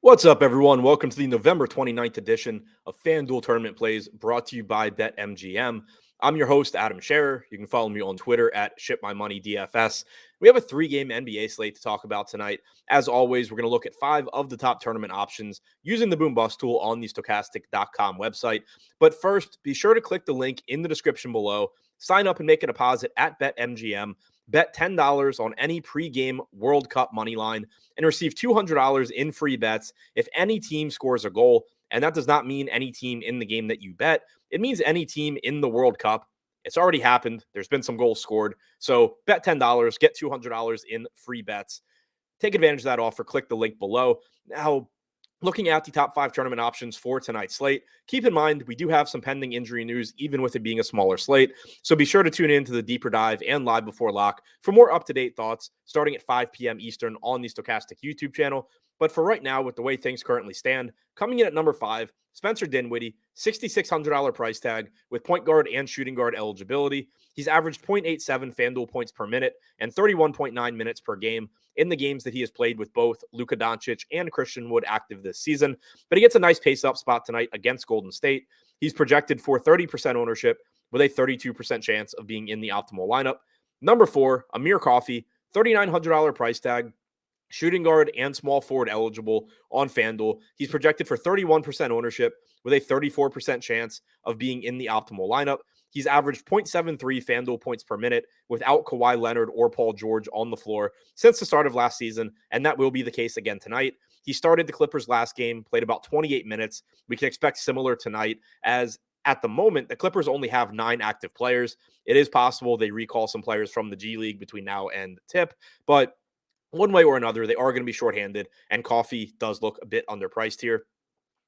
What's up, everyone? Welcome to the November 29th edition of FanDuel Tournament Plays, brought to you by BetMGM. I'm your host, Adam Scherer. You can follow me on Twitter at ShipMyMoney DFS. We have a three-game NBA slate to talk about tonight. As always, we're going to look at 5 of the top tournament options using the Boom Bust tool on the Stokastic.com website. But first, be sure to click the link in the description below, sign up and make a deposit at BetMGM. Bet $10 on any pregame World Cup money line and receive $200 in free bets if any team scores a goal. And that does not mean any team in the game that you bet. It means any team in the World Cup. It's already happened. There's been some goals scored. So bet $10, get $200 in free bets. Take advantage of that offer. Click the link below. Now, looking at the top 5 tournament options for tonight's slate, keep in mind we do have some pending injury news, even with it being a smaller slate. So be sure to tune in to the deeper dive and live before lock for more up-to-date thoughts starting at 5 p.m. Eastern on the Stokastic YouTube channel. But for right now, with the way things currently stand, coming in at number 5, Spencer Dinwiddie, $6,600 price tag with point guard and shooting guard eligibility. He's averaged 0.87 FanDuel points per minute and 31.9 minutes per game in the games that he has played with both Luka Doncic and Christian Wood active this season. But he gets a nice pace-up spot tonight against Golden State. He's projected for 30% ownership with a 32% chance of being in the optimal lineup. Number 4, Amir Coffey, $3,900 price tag, shooting guard and small forward eligible on FanDuel. He's projected for 31% ownership with a 34% chance of being in the optimal lineup. He's averaged 0.73 FanDuel points per minute without Kawhi Leonard or Paul George on the floor since the start of last season, and that will be the case again tonight. He started the Clippers last game, played about 28 minutes. We can expect similar tonight, as at the moment, the Clippers only have 9 active players. It is possible they recall some players from the G League between now and the tip, but one way or another, they are going to be shorthanded, and Coffey does look a bit underpriced here.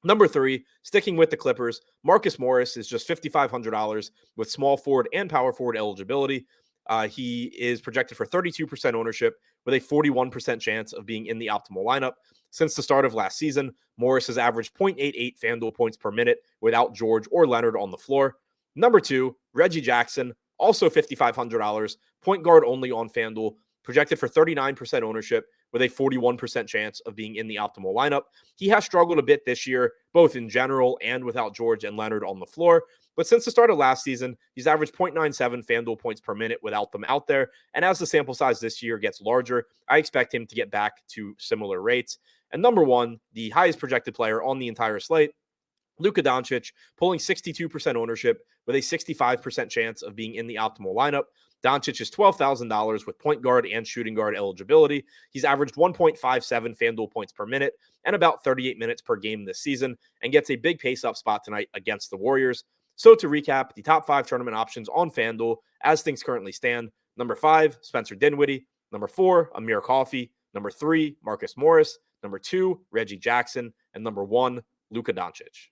Number 3, sticking with the Clippers, Marcus Morris is just $5,500 with small forward and power forward eligibility. He is projected for 32% ownership with a 41% chance of being in the optimal lineup. Since the start of last season, Morris has averaged 0.88 FanDuel points per minute without George or Leonard on the floor. Number 2, Reggie Jackson, also $5,500, point guard only on FanDuel, projected for 39% ownership with a 41% chance of being in the optimal lineup. He has struggled a bit this year, both in general and without George and Leonard on the floor. But since the start of last season, he's averaged 0.97 FanDuel points per minute without them out there. And as the sample size this year gets larger, I expect him to get back to similar rates. And number 1, the highest projected player on the entire slate, Luka Doncic, pulling 62% ownership with a 65% chance of being in the optimal lineup. Doncic is $12,000 with point guard and shooting guard eligibility. He's averaged 1.57 FanDuel points per minute and about 38 minutes per game this season, and gets a big pace-up spot tonight against the Warriors. So to recap, the top 5 tournament options on FanDuel as things currently stand: number 5, Spencer Dinwiddie; number 4, Amir Coffey; number 3, Marcus Morris; number 2, Reggie Jackson; and number 1, Luka Doncic.